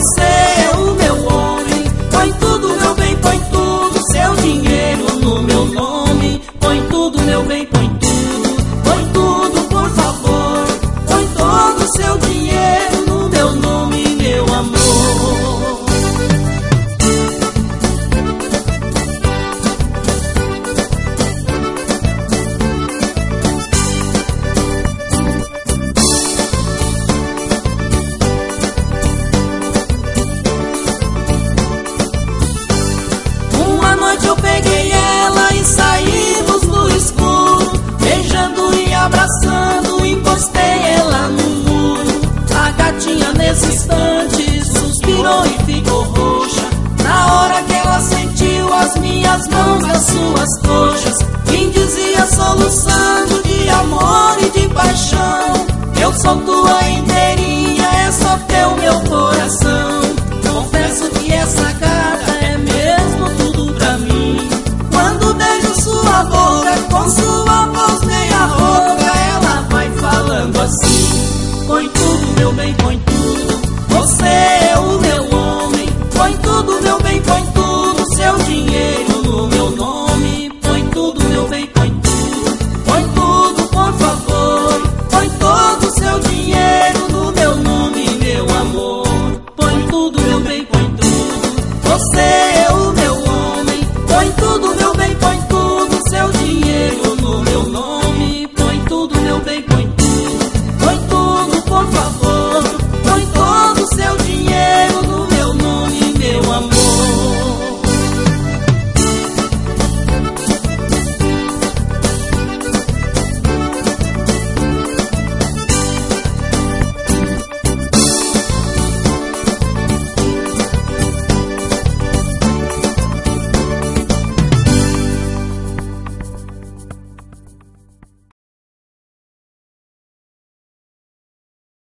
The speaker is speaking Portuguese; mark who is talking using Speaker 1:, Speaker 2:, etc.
Speaker 1: você é o meu homem. Põe tudo, meu bem, põe tudo, seu dinheiro no meu nome. Põe tudo, meu bem, põe tudo, por favor. Põe todo o seu dinheiro no meu nome, meu amor. Uma noite eu peguei ela e saímos no escuro, beijando e abraçando, encostei ela no muro. A gatinha nesse instante suspirou e ficou roxa, na hora que ela sentiu as minhas mãos nas suas coxas. Quem dizia solução